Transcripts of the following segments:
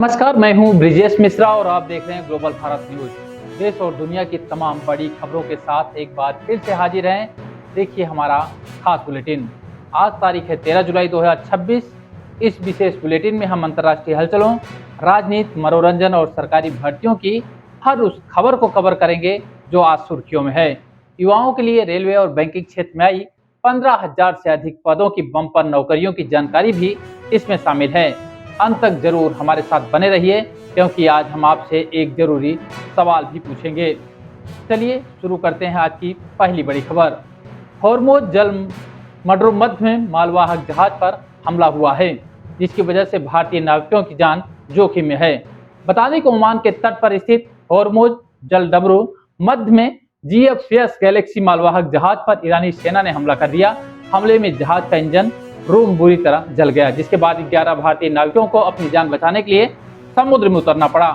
नमस्कार, मैं हूं ब्रिजेश मिश्रा और आप देख रहे हैं ग्लोबल भारत न्यूज। देश और दुनिया की तमाम बड़ी खबरों के साथ एक बार फिर से हाजिर हैं। देखिए हमारा खास बुलेटिन। आज तारीख है 13 जुलाई 2026। इस विशेष बुलेटिन में हम अंतर्राष्ट्रीय हलचलों, राजनीति, मनोरंजन और सरकारी भर्तियों की हर उस खबर को कवर करेंगे जो आज सुर्खियों में है। युवाओं के लिए रेलवे और बैंकिंग क्षेत्र में आई 15,000 से अधिक पदों की बम्पर नौकरियों की जानकारी भी इसमें शामिल है। अंत तक जरूर हमारे साथ बने रहिए, क्योंकि आज हम आपसे एक जरूरी सवाल भी पूछेंगे। चलिए शुरू करते हैं आज की पहली बड़ी खबर। हॉर्मुज़ जल मध्य में मालवाहक जहाज पर हमला हुआ है, जिसकी वजह से भारतीय नाविकों की जान जोखिम में है। बता दें कि ओमान के तट पर स्थित हॉर्मुज़ जल मध्य में GFS गैलेक्सी मालवाहक जहाज पर ईरानी सेना ने हमला कर दिया। हमले में जहाज का इंजन रूम बुरी तरह जल गया, जिसके बाद 11 भारतीय नाविकों को अपनी जान बचाने के लिए समुद्र में उतरना पड़ा।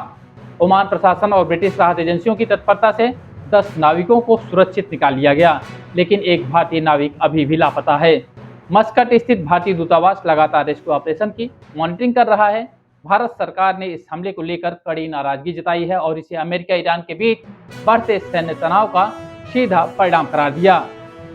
ओमान प्रशासन और ब्रिटिश राहत एजेंसियों की तत्परता से 10 नाविकों को सुरक्षित निकाल लिया गया, लेकिन एक भारतीय नाविक अभी भी लापता है। मस्कट स्थित भारतीय दूतावास लगातार रेस्क्यू ऑपरेशन की मॉनिटरिंग कर रहा है। भारत सरकार ने इस हमले को लेकर कड़ी नाराजगी जताई है और इसे अमेरिका ईरान के बीच बढ़ते सैन्य तनाव का सीधा परिणाम करार दिया।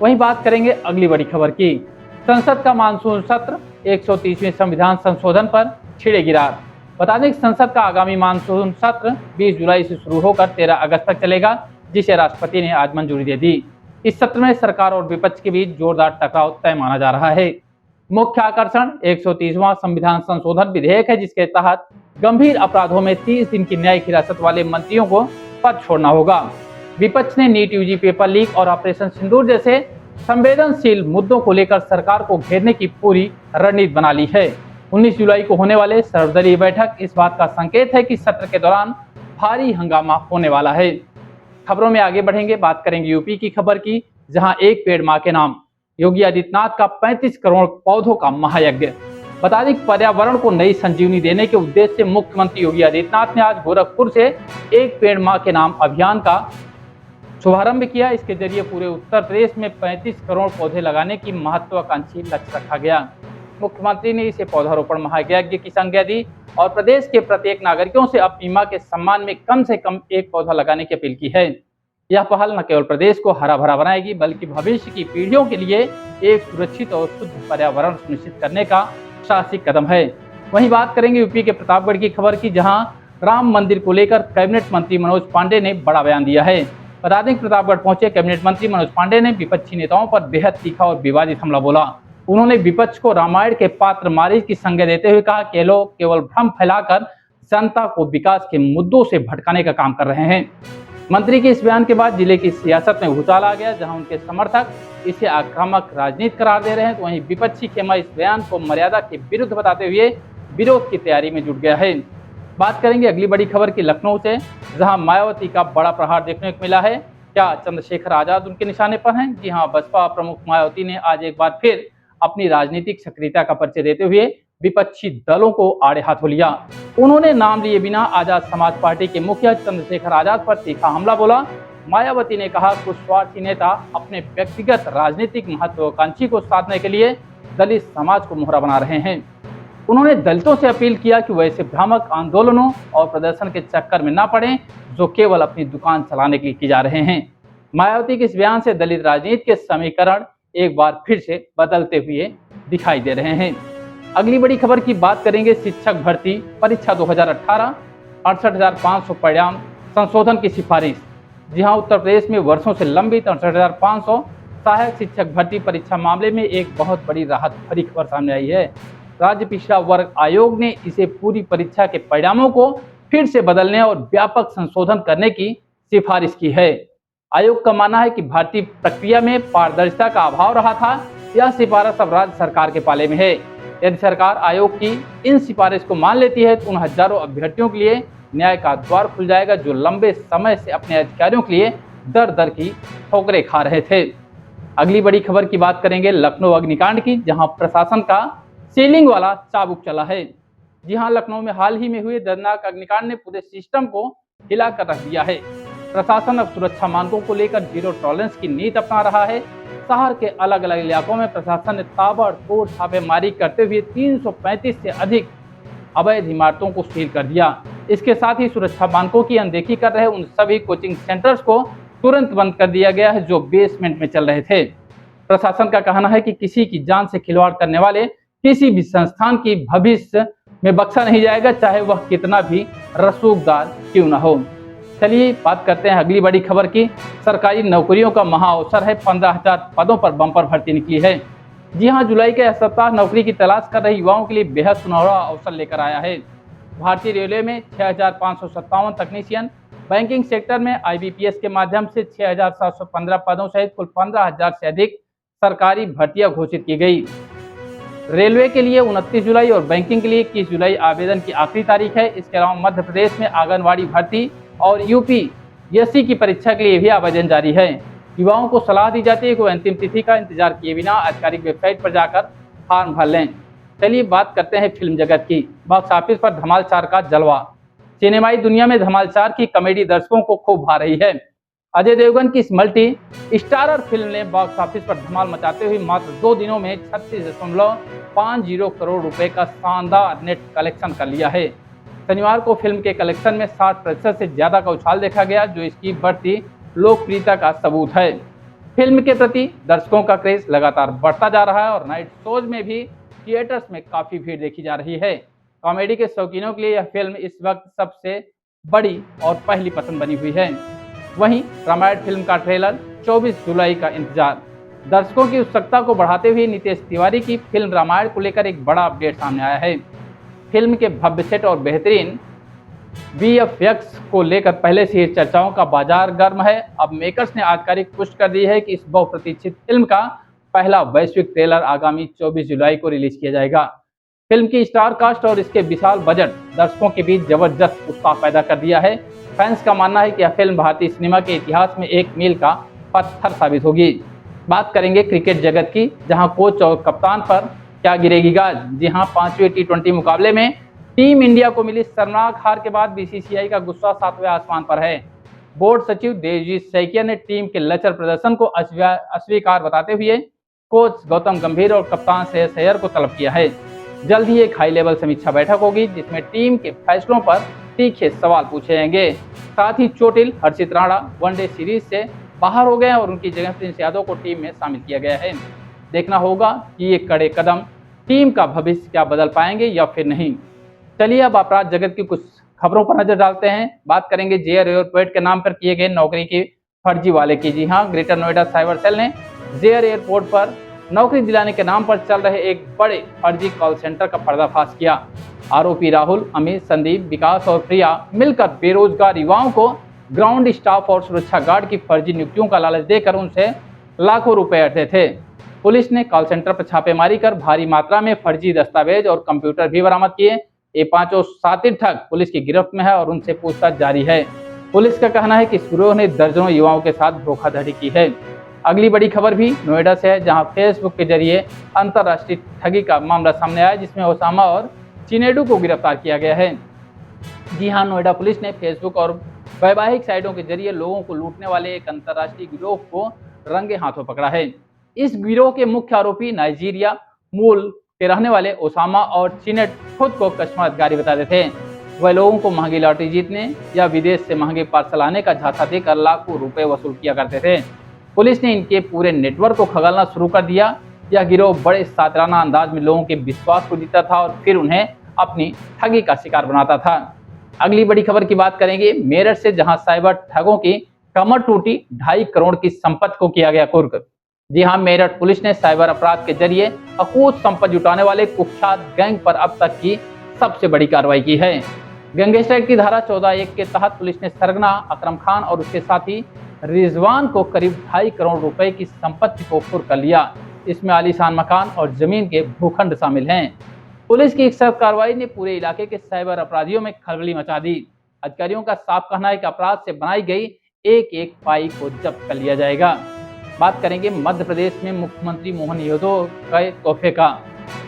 वहीं बात करेंगे अगली बड़ी खबर की। संसद का मानसून सत्र 130वें संविधान संशोधन पर छिड़ेगी रार। बता दें कि संसद का आगामी मानसून सत्र 20 जुलाई से शुरू होकर 13 अगस्त तक चलेगा, जिसे राष्ट्रपति ने आज मंजूरी दे दी। इस सत्र में सरकार और विपक्ष के बीच जोरदार टकराव तय माना जा रहा है। मुख्य आकर्षण 130वां संविधान संशोधन विधेयक है, जिसके तहत गंभीर अपराधों में 30 दिन की न्यायिक हिरासत वाले मंत्रियों को पद छोड़ना होगा। विपक्ष ने नीट यूजी पेपर लीक और ऑपरेशन सिंदूर जैसे संवेदनशील मुद्दों को लेकर सरकार को घेरने की पूरी रणनीति बना ली है। 19 जुलाई को होने वाले सर्वदलीय बैठक इस बात का संकेत है कि सत्र के दौरान भारी हंगामा होने वाला है। खबरों में आगे बढ़ेंगे, बात करेंगे यूपी की खबर की, जहां एक पेड़ मां के नाम। योगी आदित्यनाथ का 35 करोड़ पौधों का महायज्ञ। बता दें पर्यावरण को नई संजीवनी देने के उद्देश्य से मुख्यमंत्री योगी आदित्यनाथ ने आज गोरखपुर से एक पेड़ मां के नाम अभियान का शुभारंभ किया। इसके जरिए पूरे उत्तर प्रदेश में 35 करोड़ पौधे लगाने की महत्वाकांक्षी लक्ष्य रखा गया। मुख्यमंत्री ने इसे पौधारोपण महायज्ञ की संज्ञा दी और प्रदेश के प्रत्येक नागरिकों से अपनी मां के सम्मान में कम से कम एक पौधा लगाने की अपील की है। यह पहल न केवल प्रदेश को हरा भरा बनाएगी, बल्कि भविष्य की पीढ़ियों के लिए एक सुरक्षित और शुद्ध पर्यावरण सुनिश्चित करने का साहसिक कदम है। वहीं बात करेंगे यूपी के प्रतापगढ़ की खबर की, जहां राम मंदिर को लेकर कैबिनेट मंत्री मनोज पांडे ने बड़ा बयान दिया है। बता दें प्रतापगढ़ पहुंचे कैबिनेट मंत्री मनोज पांडे ने विपक्षी नेताओं पर बेहद तीखा और विवादित हमला बोला। उन्होंने विपक्ष को रामायण के पात्र मारीच की संज्ञा देते हुए कहा कि लोग केवल भ्रम फैलाकर जनता को विकास के मुद्दों से भटकाने का काम कर रहे हैं। मंत्री के इस बयान के बाद जिले की सियासत में भूचाल आ गया, जहां उनके समर्थक इसे आक्रामक राजनीति करार दे रहे हैं, तो वहीं विपक्षी खेमा इस बयान को मर्यादा के विरुद्ध बताते हुए विरोध की तैयारी में जुट गया है। बात करेंगे अगली बड़ी खबर की लखनऊ से, जहां मायावती का बड़ा प्रहार देखने को मिला है। क्या चंद्रशेखर आजाद उनके निशाने पर हैं? जी हां, बसपा प्रमुख मायावती ने आज एक बार फिर अपनी राजनीतिक सक्रियता का परिचय देते हुए विपक्षी दलों को आड़े हाथों लिया। उन्होंने नाम लिए बिना आजाद समाज पार्टी के मुखिया चंद्रशेखर आजाद पर तीखा हमला बोला। मायावती ने कहा कुछ स्वार्थी नेता अपने व्यक्तिगत राजनीतिक महत्वाकांक्षी को साधने के लिए दलित समाज को मोहरा बना रहे हैं। उन्होंने दलितों से अपील किया कि वह ऐसे भ्रामक आंदोलनों और प्रदर्शन के चक्कर में न पड़ें, जो केवल अपनी दुकान चलाने के लिए की जा रहे हैं। मायावती के इस बयान से दलित राजनीति के समीकरण एक बार फिर से बदलते हुए दिखाई दे रहे हैं। अगली बड़ी खबर की बात करेंगे शिक्षक भर्ती परीक्षा 2018 68,500 परिणाम संशोधन की सिफारिश। जी हाँ, उत्तर प्रदेश में वर्षों से लंबित 68,500 सहायक शिक्षक भर्ती परीक्षा मामले में एक बहुत बड़ी राहत भरी खबर सामने आई है। राज्य पिछड़ा वर्ग आयोग ने इसे पूरी परीक्षा के परिणामों को फिर से बदलने और व्यापक संशोधन करने की सिफारिश की है। आयोग का मानना है कि भर्ती प्रक्रिया में पारदर्शिता का अभाव रहा था। यह सिफारिश अब राज्य सरकार के पाले में है। यदि सरकार आयोग की इन सिफारिश को मान लेती है तो उन हजारों अभ्यर्थियों के लिए न्याय का द्वार खुल जाएगा, जो लंबे समय से अपने अधिकारियों के लिए दर दर की ठोकरें खा रहे थे। अगली बड़ी खबर की बात करेंगे लखनऊ अग्निकांड की, जहां प्रशासन का सीलिंग वाला चाबुक चला है। जी हां, लखनऊ में हाल ही में हुए दर्दनाक अग्निकांड ने पूरे सिस्टम को हिलाकर रख दिया है। प्रशासन अब सुरक्षा मानकों को लेकर जीरो टॉलरेंस की नीति अपना रहा है। शहर के अलग अलग इलाकों में प्रशासन ने ताबड़तोड़ छापेमारी करते हुए 335 से अधिक अवैध इमारतों को सील कर दिया। इसके साथ ही सुरक्षा मानकों की अनदेखी कर रहे उन सभी कोचिंग सेंटर्स को तुरंत बंद कर दिया गया है जो बेसमेंट में चल रहे थे। प्रशासन का कहना है कि किसी की जान से खिलवाड़ करने वाले किसी भी संस्थान की भविष्य में बख्शा नहीं जाएगा, चाहे वह कितना भी रसूखदार क्यों न हो। चलिए बात करते हैं अगली बड़ी खबर की। सरकारी नौकरियों का महाअवसर है, 15,000 पदों पर बम्पर भर्ती निकली है। जी हां, जुलाई के सप्ताह नौकरी की तलाश कर रहे युवाओं के लिए बेहद सुनहरा अवसर लेकर आया है। भारतीय रेलवे में 6,557 तकनीशियन, बैंकिंग सेक्टर में IBPS के माध्यम से 6,715 पदों सहित कुल 15,000 से अधिक सरकारी भर्तियां घोषित की गई। रेलवे के लिए 29 जुलाई और बैंकिंग के लिए 21 जुलाई आवेदन की आखिरी तारीख है। इसके अलावा मध्य प्रदेश में आंगनबाड़ी भर्ती और UPSC की परीक्षा के लिए भी आवेदन जारी है। युवाओं को सलाह दी जाती है कि वो अंतिम तिथि का इंतजार किए बिना आधिकारिक वेबसाइट पर जाकर फॉर्म भर लें। चलिए बात करते हैं फिल्म जगत की। बॉक्स ऑफिस पर धमाल 4 का जलवा। सिनेमाई दुनिया में धमाल 4 की कॉमेडी दर्शकों को खूब भा रही है। अजय देवगन की इस मल्टी स्टारर फिल्म ने बॉक्स ऑफिस पर धमाल मचाते हुए मात्र 2 दिनों में 36.50 करोड़ रुपए का शानदार नेट कलेक्शन कर लिया है। शनिवार को फिल्म के कलेक्शन में 60% से ज्यादा का उछाल देखा गया, जो इसकी बढ़ती लोकप्रियता का सबूत है। फिल्म के प्रति दर्शकों का क्रेज लगातार बढ़ता जा रहा है और नाइट शोज में भी थिएटर्स में काफी भीड़ देखी जा रही है। कॉमेडी के शौकीनों के लिए यह फिल्म इस वक्त सबसे बड़ी और पहली पसंद बनी हुई है। वहीं रामायण फिल्म का ट्रेलर 24 जुलाई का इंतजार। दर्शकों की उत्सुकता को बढ़ाते हुए नितेश तिवारी की फिल्म रामायण को लेकर एक बड़ा अपडेट सामने आया है। फिल्म के भव्य सेट और बेहतरीन VFX को लेकर पहले से ही चर्चाओं का बाजार गर्म है। अब मेकर्स ने आधिकारिक पुष्टि कर दी है कि इस बहुप्रतीक्षित फिल्म का पहला वैश्विक ट्रेलर आगामी 24 जुलाई को रिलीज किया जाएगा। फिल्म की स्टार कास्ट और इसके विशाल बजट दर्शकों के बीच जबरदस्त उत्साह पैदा कर दिया है। फैंस का मानना है कि यह फिल्म भारतीय सिनेमा के इतिहास में एक मील का पत्थर साबित होगी। बात करेंगे क्रिकेट जगत की, जहां कोच और कप्तान पर क्या गिरेगी गाज। जी हां, 5वें T20 मुकाबले में टीम इंडिया को मिली शर्मनाक हार के बाद BCCI का गुस्सा 7वें आसमान पर है। बोर्ड सचिव देवजीत सैकिया ने टीम के लचर प्रदर्शन को अस्वीकार बताते हुए कोच गौतम गंभीर और कप्तान श्रेयस अय्यर को तलब किया है। जल्द ही एक हाई लेवल समीक्षा बैठक होगी जिसमें टीम के फैसलों पर तीखे सवाल पूछे जाएंगे। साथ ही चोटिल हर्षित राणा वनडे सीरीज से बाहर हो गए और उनकी जगह प्रिंस यादव को टीम में शामिल किया गया है। देखना होगा कि ये कड़े कदम टीम का भविष्य क्या बदल पाएंगे या फिर नहीं। चलिए अब अपराध जगत की कुछ खबरों पर नजर डालते हैं। बात करेंगे जेयर एयरपोर्ट के नाम पर किए गए नौकरी की फर्जी वाले की। जी हां, ग्रेटर नोएडा साइबर सेल ने जेयर एयरपोर्ट पर नौकरी दिलाने के नाम पर चल रहे एक बड़े फर्जी कॉल सेंटर का पर्दाफाश किया। आरोपी राहुल, अमित, संदीप, विकास और प्रिया मिलकर बेरोजगार युवाओं को ग्राउंड स्टाफ और सुरक्षा गार्ड की फर्जी नियुक्तियों का लालच देकर उनसे लाखों रुपए अटते थे। पुलिस ने कॉल सेंटर पर छापेमारी कर भारी मात्रा में फर्जी दस्तावेज और कंप्यूटर भी बरामद किए। ये पांचों साथी ठग पुलिस की गिरफ्त में है और उनसे पूछताछ जारी है। पुलिस का कहना है कि इस गिरोह ने दर्जनों युवाओं के साथ धोखाधड़ी की है। अगली बड़ी खबर भी नोएडा से है, जहां फेसबुक के जरिए अंतर्राष्ट्रीय ठगी का मामला सामने आया, जिसमें ओसामा और चिनेडू को गिरफ्तार किया गया है। जी हां, नोएडा पुलिस ने फेसबुक और वैवाहिक साइटों के जरिए लोगों को लूटने वाले एक अंतर्राष्ट्रीय गिरोह को रंगे हाथों पकड़ा है। इस गिरोह के मुख्य आरोपी नाइजीरिया मूल के रहने वाले ओसामा और चिनेट खुद को कस्टमर अधिकारी बताते थे। वह लोगों को महंगी लॉटरी जीतने या विदेश से महंगे पार्सल आने का झांसा देकर लाखों रुपए वसूल किया करते थे। पुलिस ने इनके पूरे नेटवर्क को खंगालना शुरू कर दिया। यह गिरोह बड़े सातराना अंदाज में लोगों के विश्वास को जीता था और फिर उन्हें अपनी ठगी का शिकार बनाता था। अगली बड़ी खबर की बात करेंगे मेरठ से, जहां साइबर ठगों की कमर टूटी, 2.5 करोड़ की संपत्ति को किया गया कुर्क। जी हां, मेरठ पुलिस ने साइबर अपराध के जरिए अकूत संपत्ति जुटाने वाले कुख्यात गैंग पर अब तक की सबसे बड़ी कार्रवाई की है। गैंगस्टर एक्ट की धारा 14(1) के तहत पुलिस ने सरगना, अकरम खान और उसके साथी रिजवान को करीब 2.5 करोड़ रुपए की संपत्ति को कुर्क कर लिया। इसमें आलीशान मकान और जमीन के भूखंड शामिल हैं। पुलिस की एक सख्त कार्रवाई ने पूरे इलाके के साइबर अपराधियों में खलबली मचा दी। अधिकारियों का साफ कहना है कि अपराध से बनाई गई एक एक पाई को जब्त कर लिया जाएगा। बात करेंगे मध्य प्रदेश में मुख्यमंत्री मोहन यादव के तोहफे का।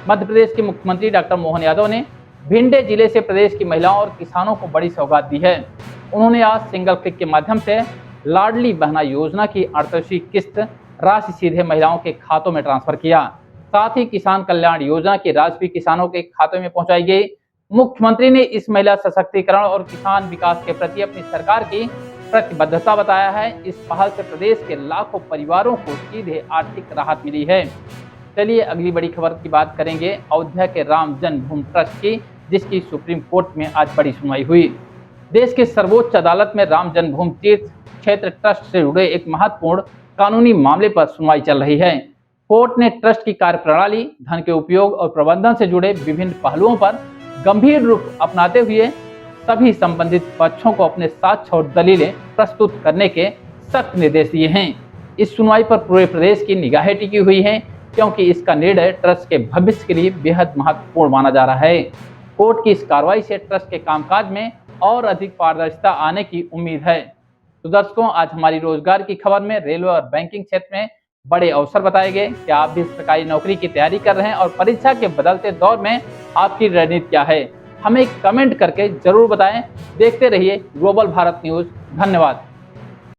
मध्य प्रदेश के मुख्यमंत्री डॉक्टर मोहन यादव ने भिंडे जिले से प्रदेश की महिलाओं और किसानों को बड़ी सौगात दी है। उन्होंने आज सिंगल क्लिक के माध्यम से लाडली बहना योजना की 38वीं किस्त राशि सीधे महिलाओं के खातों में ट्रांसफर किया। साथ ही किसान कल्याण योजना की राशि भी किसानों के खातों में पहुंचाई गई। मुख्यमंत्री ने इस महिला सशक्तिकरण और किसान विकास के प्रति अपनी सरकार की प्रतिबद्धता बताया है। इस पहल से प्रदेश के लाखों परिवारों को सीधे आर्थिक राहत मिली है। चलिए अगली बड़ी खबर की बात करेंगे अयोध्या के राम जन्मभूमि ट्रस्ट की, जिसकी सुप्रीम कोर्ट में आज बड़ी सुनवाई हुई। देश के सर्वोच्च अदालत में राम जन्मभूमि तीर्थ क्षेत्र ट्रस्ट से जुड़े एक महत्वपूर्ण कानूनी मामले पर सुनवाई चल रही है। कोर्ट ने ट्रस्ट की कार्यप्रणाली, धन के उपयोग और प्रबंधन से जुड़े विभिन्न पहलुओं पर गंभीर रूप अपनाते हुए सभी संबंधित पक्षों को अपने साक्ष्य और दलीलें प्रस्तुत करने के सख्त निर्देश दिए हैं। इस सुनवाई पर पूरे प्रदेश की निगाहें टिकी हुई हैं, क्योंकि इसका निर्णय ट्रस्ट के भविष्य के लिए बेहद महत्वपूर्ण माना जा रहा है। कोर्ट की इस कार्रवाई से ट्रस्ट के कामकाज में और अधिक पारदर्शिता आने की उम्मीद है। तो दर्शकों, आज हमारी रोजगार की खबर में रेलवे और बैंकिंग क्षेत्र में बड़े अवसर बताए गए। क्या आप भी सरकारी नौकरी की तैयारी कर रहे हैं और परीक्षा के बदलते दौर में आपकी रणनीति क्या है? हमें कमेंट करके जरूर बताएं। देखते रहिए ग्लोबल भारत न्यूज। धन्यवाद।